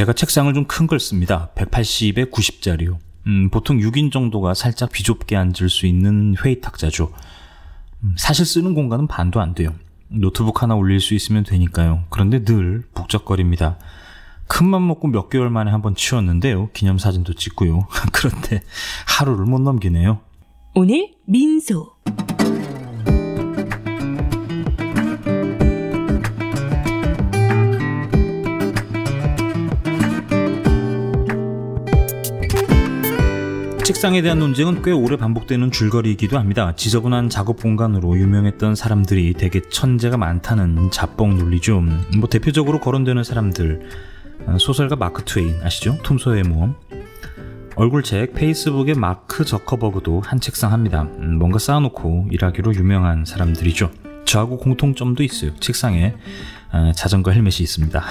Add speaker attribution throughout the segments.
Speaker 1: 제가 책상을 좀 큰 걸 씁니다. 180에 90짜리요. 보통 6인 정도가 살짝 비좁게 앉을 수 있는 회의 탁자죠. 사실 쓰는 공간은 반도 안 돼요. 노트북 하나 올릴 수 있으면 되니까요. 그런데 늘 북적거립니다. 큰맘 먹고 몇 개월 만에 한번 치웠는데요. 기념사진도 찍고요. 그런데 하루를 못 넘기네요.
Speaker 2: 오늘 민소.
Speaker 1: 책상에 대한 논쟁은 꽤 오래 반복되는 줄거리이기도 합니다. 지저분한 작업 공간으로 유명했던 사람들이 되게 천재가 많다는 자뻑 논리죠. 대표적으로 거론되는 사람들, 소설가 마크 트웨인 아시죠? 톰소의 모험. 얼굴책 페이스북의 마크 저커버그도 한 책상 합니다. 뭔가 쌓아놓고 일하기로 유명한 사람들이죠. 저하고 공통점도 있어요. 책상에 자전거 헬멧이 있습니다.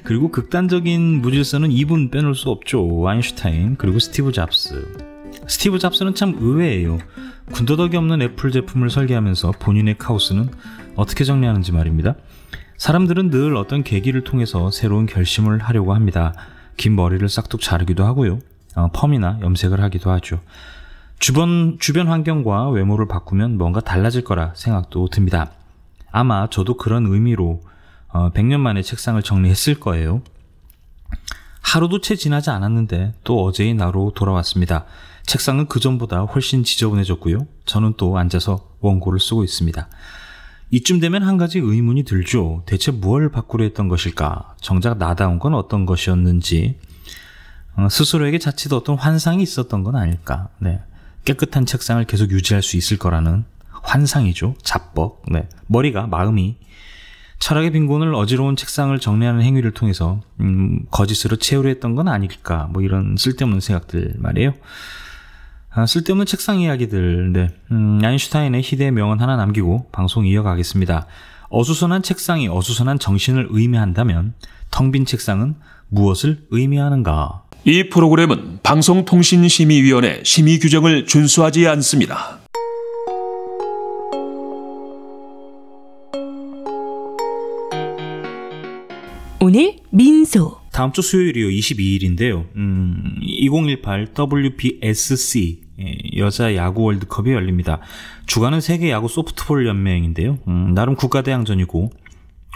Speaker 1: 그리고 극단적인 무질서는 이분 빼놓을 수 없죠. 아인슈타인 그리고 스티브 잡스. 스티브 잡스는 참 의외예요. 군더더기 없는 애플 제품을 설계하면서 본인의 카오스는 어떻게 정리하는지 말입니다. 사람들은 늘 어떤 계기를 통해서 새로운 결심을 하려고 합니다. 긴 머리를 싹둑 자르기도 하고요. 펌이나 염색을 하기도 하죠. 주변 환경과 외모를 바꾸면 뭔가 달라질 거라 생각도 듭니다. 아마 저도 그런 의미로 100년 만에 책상을 정리했을 거예요. 하루도 채 지나지 않았는데 또 어제의 나로 돌아왔습니다. 책상은 그전보다 훨씬 지저분해졌고요. 저는 또 앉아서 원고를 쓰고 있습니다. 이쯤 되면 한 가지 의문이 들죠. 대체 뭘 바꾸려 했던 것일까? 정작 나다운 건 어떤 것이었는지, 스스로에게 자칫 어떤 환상이 있었던 건 아닐까? 네. 깨끗한 책상을 계속 유지할 수 있을 거라는 환상이죠. 자뻑. 네. 머리가, 마음이 철학의 빈곤을 어지러운 책상을 정리하는 행위를 통해서 거짓으로 채우려 했던 건 아닐까? 이런 쓸데없는 생각들 말이에요. 쓸데없는 책상 이야기들. 네. 아인슈타인의 희대의 명언 하나 남기고 방송 이어가겠습니다. 어수선한 책상이 어수선한 정신을 의미한다면 텅 빈 책상은 무엇을 의미하는가?
Speaker 3: 이 프로그램은 방송통신심의위원회 심의 규정을 준수하지 않습니다.
Speaker 2: 오늘 민소.
Speaker 1: 다음 주 수요일이요. 22일인데요. 2018 WBSC 여자 야구 월드컵이 열립니다. 주관은 세계 야구 소프트볼 연맹인데요. 나름 국가대항전이고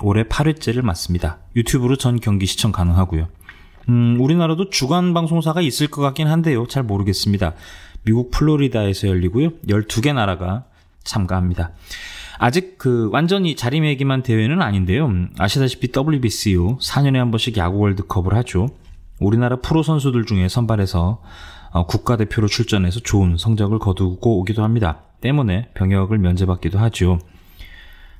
Speaker 1: 올해 8회째를 맞습니다. 유튜브로 전 경기 시청 가능하고요. 우리나라도 주간 방송사가 있을 것 같긴 한데요. 잘 모르겠습니다. 미국 플로리다에서 열리고요. 12개 나라가 참가합니다. 아직 완전히 자리매김한 대회는 아닌데요. 아시다시피 WBC요. 4년에 한 번씩 야구 월드컵을 하죠. 우리나라 프로 선수들 중에 선발해서 국가대표로 출전해서 좋은 성적을 거두고 오기도 합니다. 때문에 병역을 면제받기도 하죠.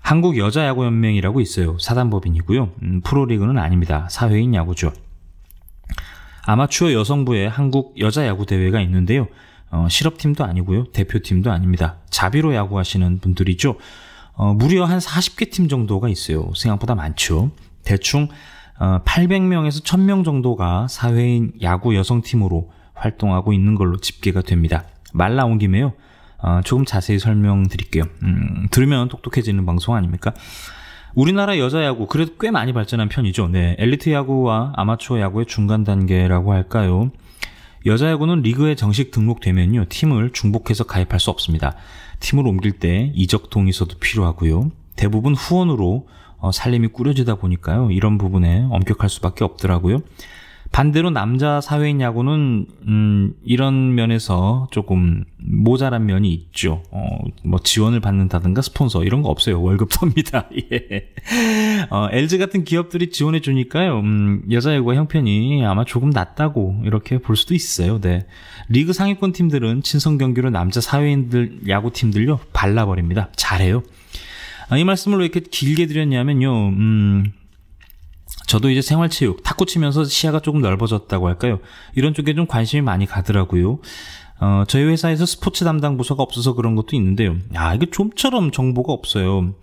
Speaker 1: 한국 여자야구연맹이라고 있어요. 사단법인이고요. 프로리그는 아닙니다. 사회인 야구죠. 아마추어 여성부의 한국 여자야구대회가 있는데요. 실업팀도 아니고요. 대표팀도 아닙니다. 자비로 야구하시는 분들이죠. 무려 한 40개 팀 정도가 있어요. 생각보다 많죠. 대충 800명에서 1000명 정도가 사회인 야구 여성팀으로 활동하고 있는 걸로 집계가 됩니다. 말 나온 김에요. 조금 자세히 설명드릴게요. 들으면 똑똑해지는 방송 아닙니까? 우리나라 여자야구 그래도 꽤 많이 발전한 편이죠. 네, 엘리트 야구와 아마추어 야구의 중간 단계라고 할까요? 여자야구는 리그에 정식 등록되면요, 팀을 중복해서 가입할 수 없습니다. 팀을 옮길 때 이적 동의서도 필요하고요. 대부분 후원으로 살림이 꾸려지다 보니까요, 이런 부분에 엄격할 수밖에 없더라고요. 반대로 남자 사회인 야구는 이런 면에서 조금 모자란 면이 있죠. 지원을 받는다든가 스폰서 이런 거 없어요. 월급 섭니다. 예. LG 같은 기업들이 지원해 주니까요. 여자야구와 형편이 아마 조금 낫다고 이렇게 볼 수도 있어요. 네. 리그 상위권 팀들은 친선 경기로 남자 사회인들 야구팀들요 발라버립니다. 잘해요. 이 말씀을 왜 이렇게 길게 드렸냐면요. 저도 이제 생활체육, 탁구 치면서 시야가 조금 넓어졌다고 할까요? 이런 쪽에 좀 관심이 많이 가더라고요. 저희 회사에서 스포츠 담당 부서가 없어서 그런 것도 있는데요. 이게 좀처럼 정보가 없어요.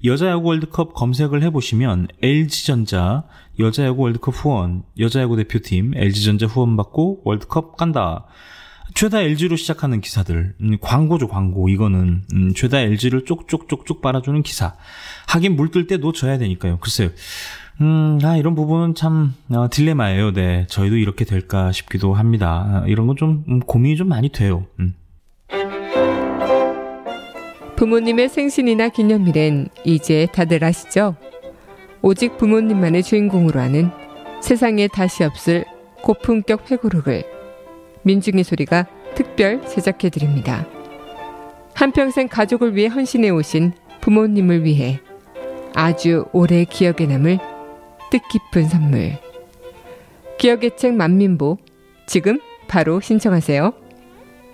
Speaker 1: 여자야구 월드컵 검색을 해보시면 LG전자 여자야구 월드컵 후원, 여자야구 대표팀 LG전자 후원받고 월드컵 간다. 죄다 LG로 시작하는 기사들. 광고죠, 광고. 이거는 죄다 LG를 쪽쪽쪽쪽 빨아주는 기사. 하긴 물뜰 때 놓쳐야 되니까요. 글쎄요. 이런 부분은 참 딜레마예요. 네, 저희도 이렇게 될까 싶기도 합니다. 이런 건 좀 고민이 좀 많이 돼요.
Speaker 4: 부모님의 생신이나 기념일엔 이제 다들 아시죠? 오직 부모님만의 주인공으로 하는 세상에 다시 없을 고품격 회고록을 민중의 소리가 특별 제작해드립니다. 한평생 가족을 위해 헌신해 오신 부모님을 위해 아주 오래 기억에 남을 뜻깊은 선물. 기억의 책 만민보 지금 바로 신청하세요.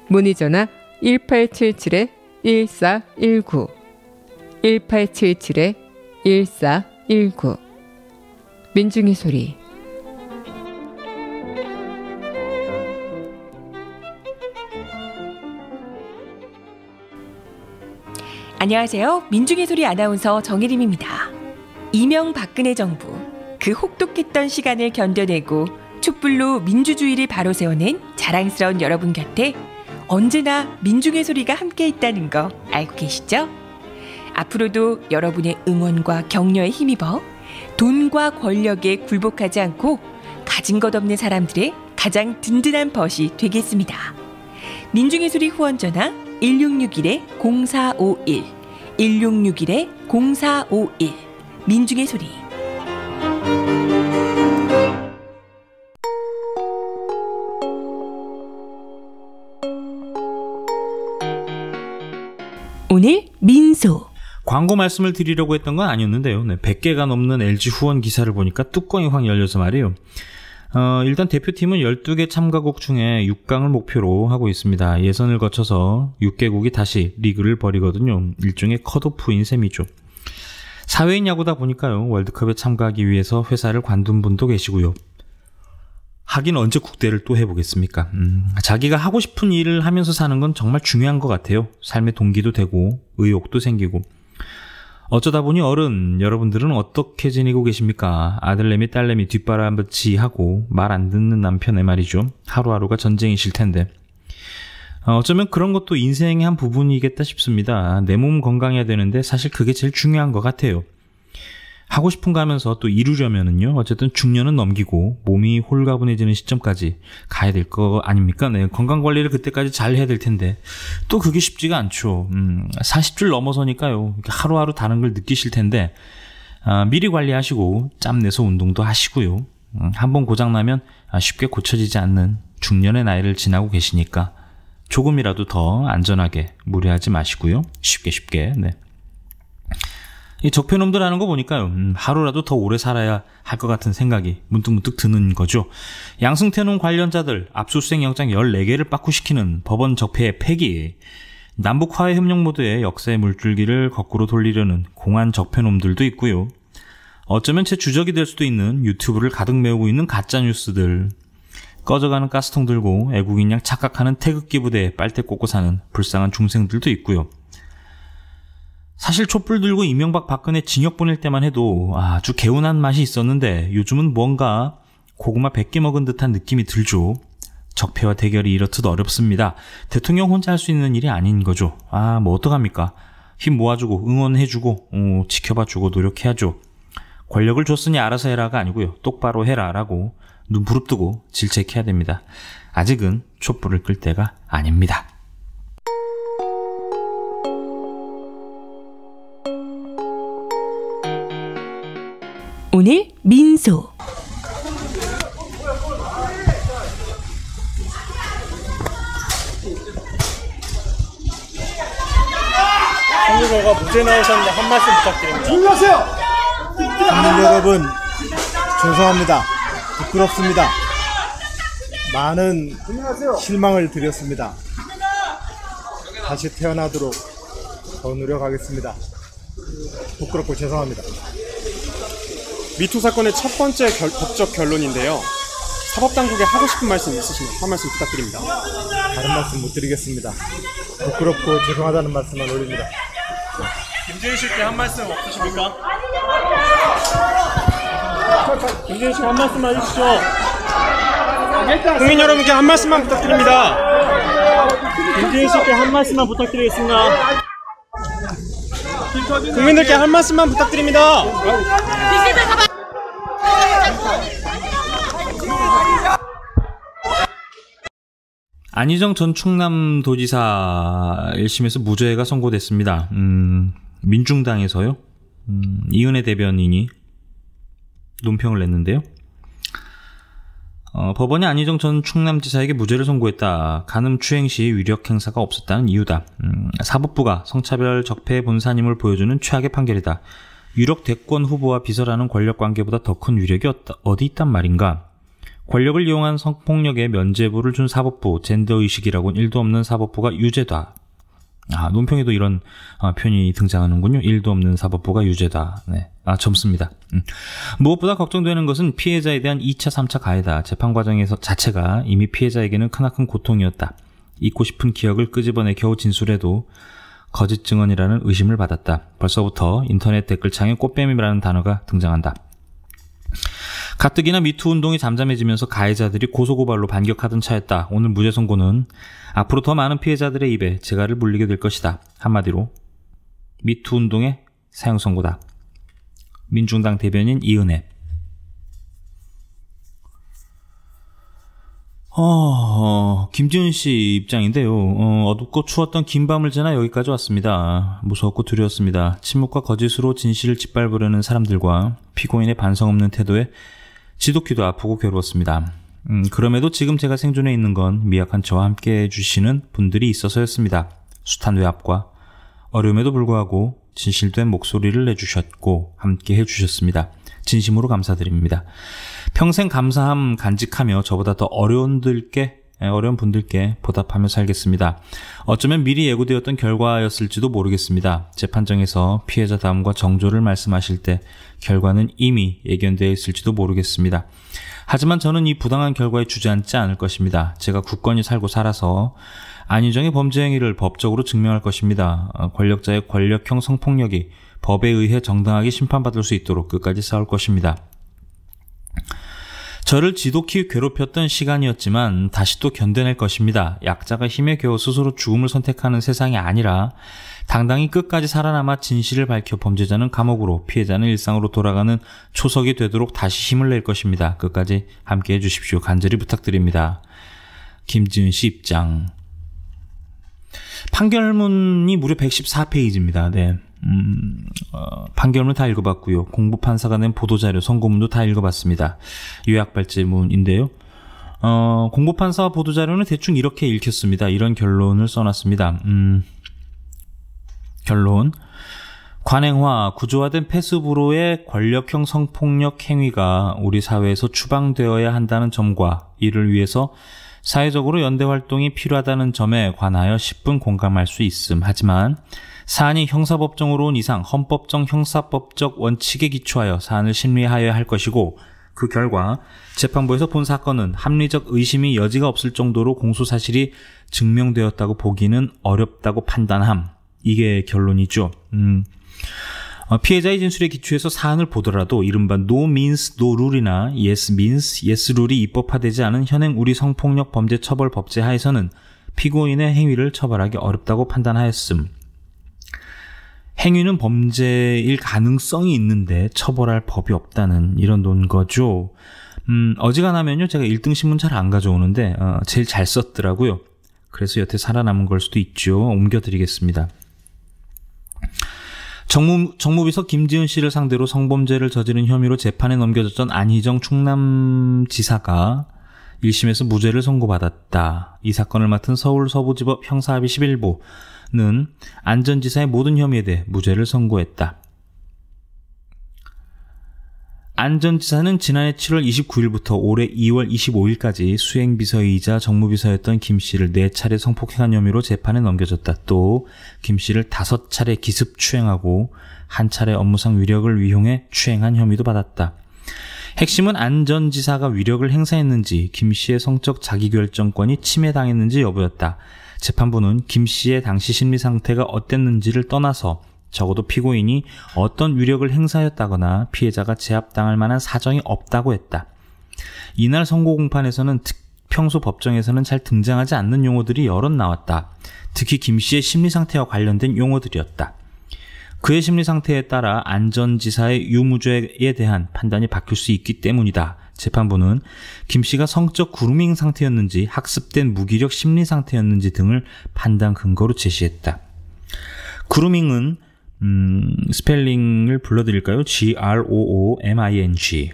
Speaker 4: 문의전화 1877-1419 1877-1419 민중의 소리.
Speaker 2: 안녕하세요. 민중의 소리 아나운서 정혜림입니다. 이명박근혜 정부, 그 혹독했던 시간을 견뎌내고 촛불로 민주주의를 바로 세워낸 자랑스러운 여러분 곁에 언제나 민중의 소리가 함께 있다는 거 알고 계시죠? 앞으로도 여러분의 응원과 격려에 힘입어 돈과 권력에 굴복하지 않고 가진 것 없는 사람들의 가장 든든한 벗이 되겠습니다. 민중의 소리 후원 전화 1661-0451 1661-0451 민중의 소리. 오늘 민소.
Speaker 1: 광고 말씀을 드리려고 했던 건 아니었는데요. 100개가 넘는 LG 후원 기사를 보니까 뚜껑이 확 열려서 말이에요. 일단 대표팀은 12개 참가국 중에 6강을 목표로 하고 있습니다. 예선을 거쳐서 6개국이 다시 리그를 벌이거든요. 일종의 컷오프인 셈이죠. 사회인 야구다 보니까요. 월드컵에 참가하기 위해서 회사를 관둔 분도 계시고요. 하긴 언제 국대를 또 해보겠습니까? 자기가 하고 싶은 일을 하면서 사는 건 정말 중요한 것 같아요. 삶의 동기도 되고 의욕도 생기고. 어쩌다 보니 여러분들은 어떻게 지내고 계십니까? 아들내미 딸내미 뒷바람붙이하고 말 안 듣는 남편의 말이죠. 하루하루가 전쟁이실 텐데. 어쩌면 그런 것도 인생의 한 부분이겠다 싶습니다. 내 몸 건강해야 되는데 사실 그게 제일 중요한 것 같아요. 하고 싶은 거 하면서 또 이루려면은요, 어쨌든 중년은 넘기고 몸이 홀가분해지는 시점까지 가야 될 거 아닙니까? 네, 건강 관리를 그때까지 잘 해야 될 텐데 또 그게 쉽지가 않죠. 40줄 넘어서니까요, 하루하루 다른 걸 느끼실 텐데 미리 관리하시고 짬 내서 운동도 하시고요. 한번 고장나면 쉽게 고쳐지지 않는 중년의 나이를 지나고 계시니까 조금이라도 더 안전하게 무리하지 마시고요. 쉽게. 네. 이 적폐놈들 하는 거 보니까요, 하루라도 더 오래 살아야 할 것 같은 생각이 문득 드는 거죠. 양승태놈 관련자들 압수수색 영장 14개를 빠꾸시키는 법원 적폐의 폐기, 남북 화해 협력 모드의 역사의 물줄기를 거꾸로 돌리려는 공안 적폐놈들도 있고요. 어쩌면 제 주적이 될 수도 있는 유튜브를 가득 메우고 있는 가짜뉴스들, 꺼져가는 가스통 들고 애국인 양 착각하는 태극기 부대에 빨대 꽂고 사는 불쌍한 중생들도 있고요. 사실 촛불 들고 이명박 박근혜 징역 보낼 때만 해도 아주 개운한 맛이 있었는데 요즘은 뭔가 고구마 100개 먹은 듯한 느낌이 들죠. 적폐와 대결이 이렇듯 어렵습니다. 대통령 혼자 할 수 있는 일이 아닌 거죠. 뭐 어떡합니까? 힘 모아주고 응원해주고 지켜봐주고 노력해야죠. 권력을 줬으니 알아서 해라가 아니고요. 똑바로 해라라고 눈 부릅뜨고 질책해야 됩니다. 아직은 촛불을 끌 때가 아닙니다.
Speaker 2: 오늘 민소.
Speaker 5: 성유로가 무죄 나오셨는데 한 말씀 부탁드립니다.
Speaker 6: 조용하세요! 국민 여러분, 죄송합니다. 부끄럽습니다. 많은 실망을 드렸습니다. 다시 태어나도록 더 노력하겠습니다. 부끄럽고 죄송합니다.
Speaker 5: 미투 사건의 첫 번째 법적 결론인데요. 사법당국에 하고 싶은 말씀 있으시면 한 말씀 부탁드립니다.
Speaker 6: 다른 말씀 못 드리겠습니다. 부끄럽고 죄송하다는 말씀만 올립니다.
Speaker 5: 김재인 씨께 한 말씀 없으십니까? 김재인 씨 한 말씀만 해주시죠. 국민 여러분께 한 말씀만 부탁드립니다. 김재인 씨께 한 말씀만 부탁드리겠습니다. 국민들께 한 말씀만 부탁드립니다.
Speaker 1: 안희정 전 충남도지사 1심에서 무죄가 선고됐습니다. 민중당에서요. 이은혜 대변인이 논평을 냈는데요. 법원이 안희정 전 충남지사에게 무죄를 선고했다. 간음 추행 시 위력 행사가 없었다는 이유다. 사법부가 성차별 적폐의 본산임을 보여주는 최악의 판결이다. 유력 대권 후보와 비서라는 권력관계보다 더 큰 위력이 어디 있단 말인가. 권력을 이용한 성폭력에 면죄부를 준 사법부, 젠더의식이라고는 1도 없는 사법부가 유죄다. 논평에도 이런 표현이 등장하는군요. 1도 없는 사법부가 유죄다. 네. 점수입니다. 무엇보다 걱정되는 것은 피해자에 대한 2차, 3차 가해다. 재판 과정에서 자체가 이미 피해자에게는 크나큰 고통이었다. 잊고 싶은 기억을 끄집어내 겨우 진술해도 거짓 증언이라는 의심을 받았다. 벌써부터 인터넷 댓글창에 꽃뱀이라는 단어가 등장한다. 가뜩이나 미투 운동이 잠잠해지면서 가해자들이 고소고발로 반격하던 차였다. 오늘 무죄 선고는 앞으로 더 많은 피해자들의 입에 재갈을 물리게 될 것이다. 한마디로 미투 운동의 사형 선고다. 민중당 대변인 이은혜. 김지은 씨 입장인데요. 어둡고 추웠던 긴 밤을 지나 여기까지 왔습니다. 무서웠고 두려웠습니다. 침묵과 거짓으로 진실을 짓밟으려는 사람들과 피고인의 반성 없는 태도에 지독히도 아프고 괴로웠습니다. 그럼에도 지금 제가 생존해 있는 건 미약한 저와 함께 해주시는 분들이 있어서였습니다. 숱한 외압과 어려움에도 불구하고 진실된 목소리를 내주셨고 함께 해주셨습니다. 진심으로 감사드립니다. 평생 감사함 간직하며 저보다 더 어려운 분들께 보답하며 살겠습니다. 어쩌면 미리 예고되었던 결과였을지도 모르겠습니다. 재판정에서 피해자다움과 정조를 말씀하실 때 결과는 이미 예견되어 있을지도 모르겠습니다. 하지만 저는 이 부당한 결과에 주저앉지 않을 것입니다. 제가 굳건히 살고 살아서 안희정의 범죄 행위를 법적으로 증명할 것입니다. 권력자의 권력형 성폭력이 법에 의해 정당하게 심판받을 수 있도록 끝까지 싸울 것입니다. 저를 지독히 괴롭혔던 시간이었지만 다시 또 견뎌낼 것입니다. 약자가 힘에 겨워 스스로 죽음을 선택하는 세상이 아니라 당당히 끝까지 살아남아 진실을 밝혀 범죄자는 감옥으로, 피해자는 일상으로 돌아가는 초석이 되도록 다시 힘을 낼 것입니다. 끝까지 함께해 주십시오. 간절히 부탁드립니다. 김지은 씨 입장. 판결문이 무려 114페이지입니다. 네. 판결문 다 읽어봤고요. 공부판사가 낸 보도자료, 선고문도 다 읽어봤습니다. 요약발제문인데요. 공부판사와 보도자료는 대충 이렇게 읽혔습니다. 이런 결론을 써놨습니다. 결론. 관행화, 구조화된 패스브로의 권력형 성폭력 행위가 우리 사회에서 추방되어야 한다는 점과 이를 위해서 사회적으로 연대활동이 필요하다는 점에 관하여 10분 공감할 수 있음. 하지만 사안이 형사법정으로 온 이상 헌법적 형사법적 원칙에 기초하여 사안을 심리하여야 할 것이고 그 결과 재판부에서 본 사건은 합리적 의심이 여지가 없을 정도로 공소사실이 증명되었다고 보기는 어렵다고 판단함. 이게 결론이죠. 피해자의 진술에 기초해서 사안을 보더라도 이른바 No means no rule이나 Yes means yes rule이 입법화되지 않은 현행 우리 성폭력 범죄 처벌 법제 하에서는 피고인의 행위를 처벌하기 어렵다고 판단하였음. 행위는 범죄일 가능성이 있는데 처벌할 법이 없다는 이런 논거죠. 어지간하면요 제가 1등 신문 잘 안 가져오는데 제일 잘 썼더라고요. 그래서 여태 살아남은 걸 수도 있죠. 옮겨드리겠습니다. 정무비서 김지은 씨를 상대로 성범죄를 저지른 혐의로 재판에 넘겨졌던 안희정 충남지사가 1심에서 무죄를 선고받았다. 이 사건을 맡은 서울 서부지법 형사합의 11부는 안 전 지사의 모든 혐의에 대해 무죄를 선고했다. 안 전 지사는 지난해 7월 29일부터 올해 2월 25일까지 수행비서이자 정무비서였던 김 씨를 4차례 성폭행한 혐의로 재판에 넘겨졌다. 또 김 씨를 5차례 기습 추행하고 1차례 업무상 위력을 위용해 추행한 혐의도 받았다. 핵심은 안 전 지사가 위력을 행사했는지 김 씨의 성적 자기결정권이 침해당했는지 여부였다. 재판부는 김 씨의 당시 심리 상태가 어땠는지를 떠나서 적어도 피고인이 어떤 위력을 행사했다거나 피해자가 제압당할 만한 사정이 없다고 했다. 이날 선고 공판에서는 평소 법정에서는 잘 등장하지 않는 용어들이 여럿 나왔다. 특히 김 씨의 심리 상태와 관련된 용어들이었다. 그의 심리 상태에 따라 안 전 지사의 유무죄에 대한 판단이 바뀔 수 있기 때문이다. 재판부는 김 씨가 성적 그루밍 상태였는지 학습된 무기력 심리 상태였는지 등을 판단 근거로 제시했다. 그루밍은 스펠링을 불러드릴까요? Grooming.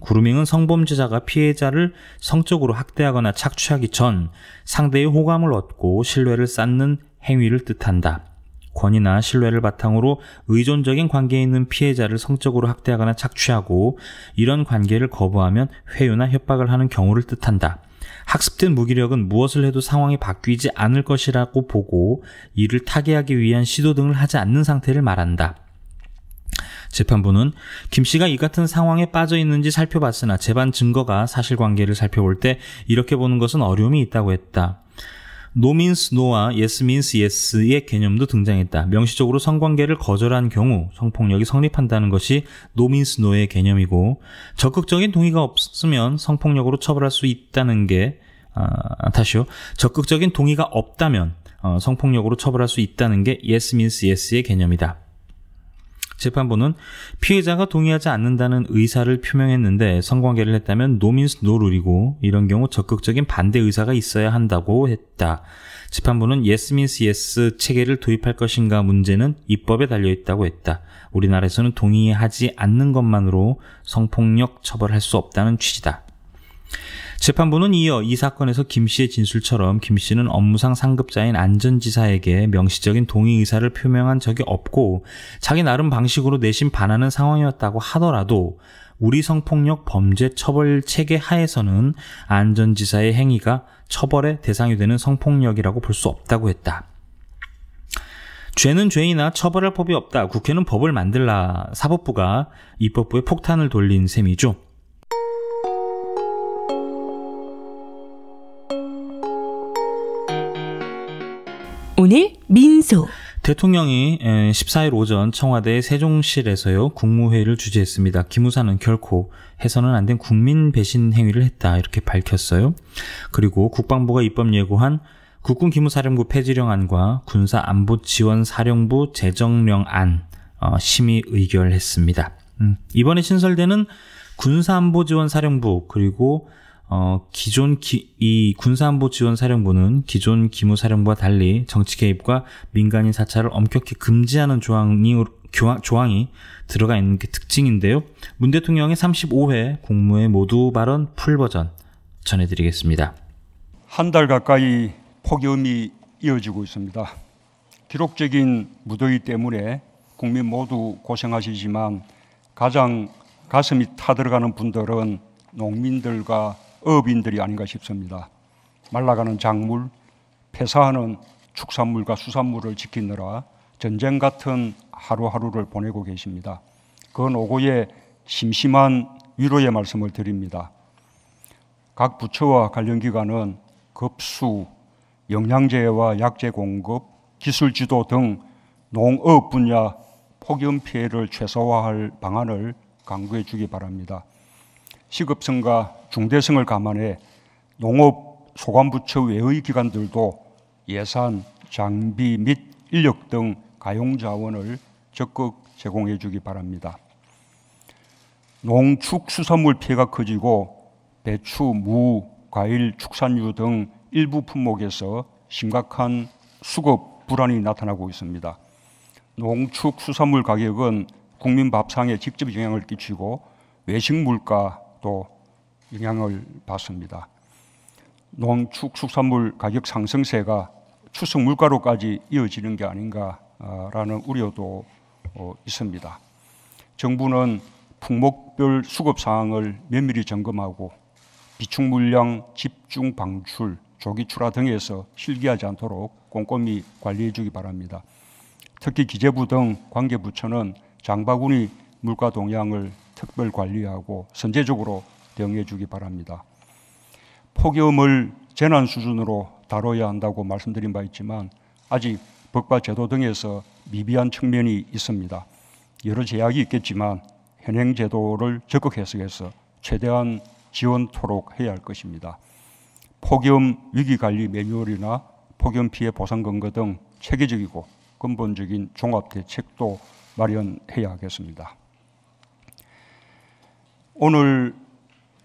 Speaker 1: 그루밍은 성범죄자가 피해자를 성적으로 학대하거나 착취하기 전 상대의 호감을 얻고 신뢰를 쌓는 행위를 뜻한다. 권위나 신뢰를 바탕으로 의존적인 관계에 있는 피해자를 성적으로 학대하거나 착취하고 이런 관계를 거부하면 회유나 협박을 하는 경우를 뜻한다. 학습된 무기력은 무엇을 해도 상황이 바뀌지 않을 것이라고 보고 이를 타개하기 위한 시도 등을 하지 않는 상태를 말한다. 재판부는 김 씨가 이 같은 상황에 빠져 있는지 살펴봤으나 재반 증거가 사실관계를 살펴볼 때 이렇게 보는 것은 어려움이 있다고 했다. No means no와 yes means yes의 개념도 등장했다. 명시적으로 성관계를 거절한 경우 성폭력이 성립한다는 것이 no means no의 개념이고 적극적인 동의가 없으면 성폭력으로 처벌할 수 있다는 게 적극적인 동의가 없다면 성폭력으로 처벌할 수 있다는 게 yes means yes의 개념이다. 재판부는 피해자가 동의하지 않는다는 의사를 표명했는데 성관계를 했다면 no means no 룰이고 이런 경우 적극적인 반대 의사가 있어야 한다고 했다. 재판부는 yes means yes 체계를 도입할 것인가 문제는 입법에 달려있다고 했다. 우리나라에서는 동의하지 않는 것만으로 성폭력 처벌할 수 없다는 취지다. 재판부는 이어 이 사건에서 김 씨의 진술처럼 김 씨는 업무상 상급자인 안전지사에게 명시적인 동의 의사를 표명한 적이 없고 자기 나름 방식으로 내심 반하는 상황이었다고 하더라도 우리 성폭력 범죄 처벌 체계 하에서는 안전지사의 행위가 처벌의 대상이 되는 성폭력이라고 볼 수 없다고 했다. 죄는 죄이나 처벌할 법이 없다. 국회는 법을 만들라. 사법부가 입법부에 폭탄을 돌린 셈이죠.
Speaker 2: 오늘 민소.
Speaker 1: 대통령이 14일 오전 청와대 세종실에서요 국무회의를 주재했습니다. 기무사는 결코 해서는 안 된 국민 배신 행위를 했다 이렇게 밝혔어요. 그리고 국방부가 입법 예고한 국군기무사령부 폐지령안과 군사안보지원사령부 제정령안 심의 의결했습니다. 이번에 신설되는 군사안보지원사령부 그리고 이 군사안보지원사령부는 기존 기무사령부와 달리 정치 개입과 민간인 사찰을 엄격히 금지하는 조항이 들어가 있는 게 특징인데요. 문 대통령의 35회 국무회 모두 발언 풀버전 전해드리겠습니다.
Speaker 7: 한 달 가까이 폭염이 이어지고 있습니다. 기록적인 무더위 때문에 국민 모두 고생하시지만 가장 가슴이 타들어가는 분들은 농민들과 어업인들이 아닌가 싶습니다. 말라가는 작물, 폐사하는 축산물과 수산물을 지키느라 전쟁 같은 하루하루를 보내고 계십니다. 그 노고에 심심한 위로의 말씀을 드립니다. 각 부처와 관련 기관은 급수, 영양제와 약제 공급, 기술 지도 등 농업 분야 폭염 피해를 최소화할 방안을 강구해 주기 바랍니다. 시급성과 중대성을 감안해 농업 소관부처 외의 기관들도 예산, 장비 및 인력 등 가용 자원을 적극 제공해 주기 바랍니다. 농축수산물 피해가 커지고 배추, 무, 과일, 축산유 등 일부 품목에서 심각한 수급 불안이 나타나고 있습니다. 농축수산물 가격은 국민 밥상에 직접 영향을 끼치고 외식 물가도 영향을 받습니다. 농축수산물 가격 상승세가 추석 물가로까지 이어지는 게 아닌가라는 우려도 있습니다. 정부는 품목별 수급 사항을 면밀히 점검하고 비축 물량 집중 방출, 조기 출하 등에서 실기하지 않도록 꼼꼼히 관리해 주기 바랍니다. 특히 기재부 등 관계부처는 장바구니 물가 동향을 특별 관리하고 선제적으로 대응해 주기 바랍니다. 폭염을 재난 수준으로 다뤄야 한다고 말씀드린 바 있지만 아직 법과 제도 등에서 미비한 측면이 있습니다. 여러 제약이 있겠지만 현행 제도를 적극 해석해서 최대한 지원토록 해야 할 것입니다. 폭염 위기관리 매뉴얼이나 폭염 피해 보상 근거 등 체계적이고 근본적인 종합 대책도 마련해야 하겠습니다. 오늘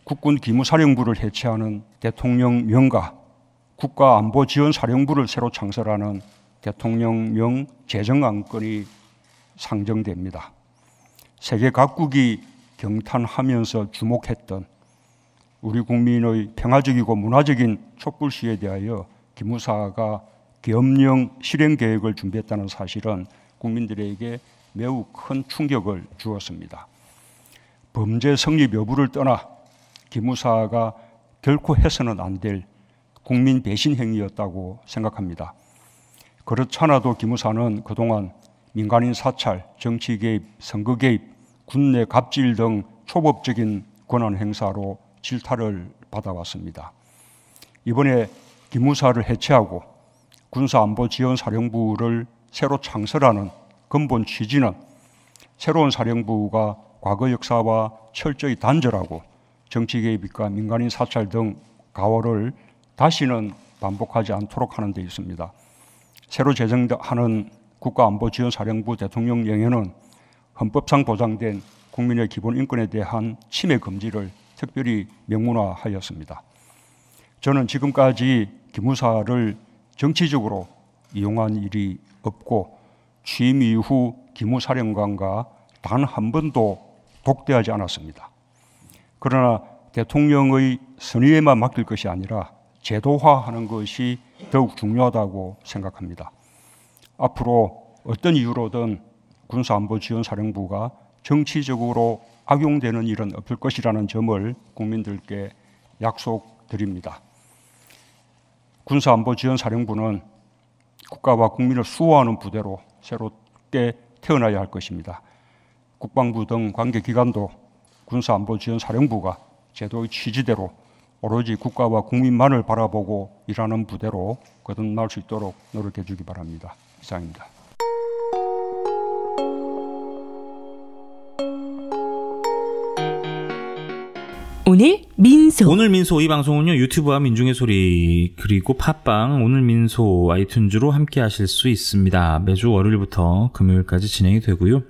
Speaker 7: 국군 기무사령부를 해체하는 대통령명과 국가안보지원사령부를 새로 창설하는 대통령령 제정안건이 상정됩니다. 세계 각국이 경탄하면서 주목했던 우리 국민의 평화적이고 문화적인 촛불 시위에 대하여 기무사가 계엄령 실행 계획을 준비했다는 사실은 국민들에게 매우 큰 충격을 주었습니다. 범죄 성립 여부를 떠나 기무사가 결코 해서는 안 될 국민 배신 행위였다고 생각합니다. 그렇잖아도 기무사는 그동안 민간인 사찰, 정치 개입, 선거 개입, 군내 갑질 등 초법적인 권한 행사로 질타를 받아왔습니다. 이번에 기무사를 해체하고 군사안보지원사령부를 새로 창설하는 근본 취지는 새로운 사령부가 과거 역사와 철저히 단절하고 정치 개입과 민간인 사찰 등 가오를 다시는 반복하지 않도록 하는 데 있습니다. 새로 제정하는 국가안보지원사령부 대통령령에는 헌법상 보장된 국민의 기본 인권에 대한 침해 금지를 특별히 명문화하였습니다. 저는 지금까지 기무사를 정치적으로 이용한 일이 없고 취임 이후 기무사령관과 단 한 번도 독대하지 않았습니다. 그러나 대통령의 선의에만 맡길 것이 아니라 제도화하는 것이 더욱 중요하다고 생각합니다. 앞으로 어떤 이유로든 군사안보지원사령부가 정치적으로 악용되는 일은 없을 것이라는 점을 국민들께 약속드립니다. 군사안보지원사령부는 국가와 국민을 수호하는 부대로 새롭게 태어나야 할 것입니다. 국방부 등 관계기관도 군사안보지원사령부가 제도의 취지대로 오로지 국가와 국민만을 바라보고 일하는 부대로 거듭날 수 있도록 노력해 주기 바랍니다. 이상입니다.
Speaker 2: 오늘 민소
Speaker 1: 이 방송은요 유튜브와 민중의 소리 그리고 팟빵 오늘 민소 아이튠즈로 함께 하실 수 있습니다. 매주 월요일부터 금요일까지 진행이 되고요.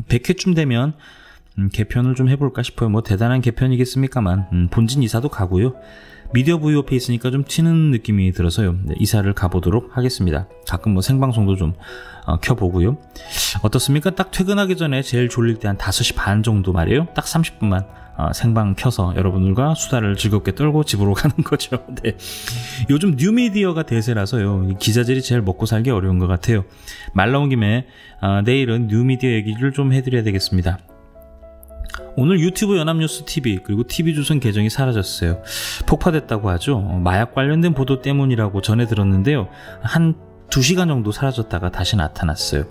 Speaker 1: 100회쯤 되면 개편을 좀 해볼까 싶어요. 뭐 대단한 개편이겠습니까만 본진 이사도 가고요. 미디어 부위 옆에 있으니까 좀 튀는 느낌이 들어서요. 네, 이사를 가보도록 하겠습니다. 가끔 뭐 생방송도 좀 켜보고요. 어떻습니까? 딱 퇴근하기 전에 제일 졸릴 때 한 5시 반 정도 말이에요. 딱 30분만 생방 켜서 여러분들과 수다를 즐겁게 떨고 집으로 가는 거죠. 네. 요즘 뉴미디어가 대세라서요. 기자들이 제일 먹고 살기 어려운 것 같아요. 말 나온 김에 내일은 뉴미디어 얘기를 좀 해드려야 되겠습니다. 오늘 유튜브 연합뉴스 TV 그리고 TV조선 계정이 사라졌어요. 폭파됐다고 하죠. 마약 관련된 보도 때문이라고 전해 들었는데요. 한 2시간 정도 사라졌다가 다시 나타났어요.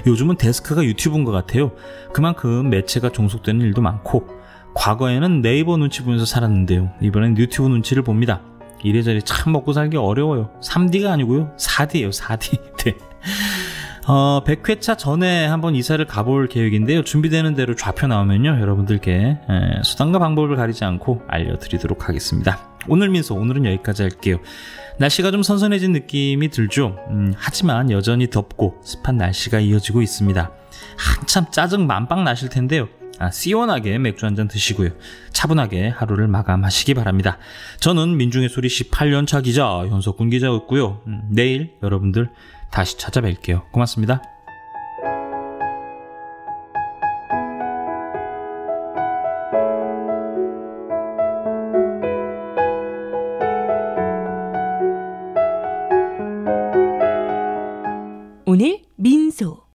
Speaker 1: 요즘은 데스크가 유튜브인 것 같아요. 그만큼 매체가 종속되는 일도 많고 과거에는 네이버 눈치 보면서 살았는데요. 이번엔 유튜브 눈치를 봅니다. 이래저래 참 먹고 살기 어려워요. 3D가 아니고요. 4D예요. 4D. 네. 100회차 전에 한번 이사를 가볼 계획인데요. 준비되는 대로 좌표 나오면요. 여러분들께 수단과 방법을 가리지 않고 알려드리도록 하겠습니다. 오늘 민소, 오늘은 여기까지 할게요. 날씨가 좀 선선해진 느낌이 들죠. 하지만 여전히 덥고 습한 날씨가 이어지고 있습니다. 한참 짜증 만빵 나실 텐데요. 시원하게 맥주 한잔 드시고요. 차분하게 하루를 마감하시기 바랍니다. 저는 민중의 소리 18년차 기자 현석군 기자였고요. 내일 여러분들 다시 찾아뵐게요. 고맙습니다.
Speaker 2: 오늘 민소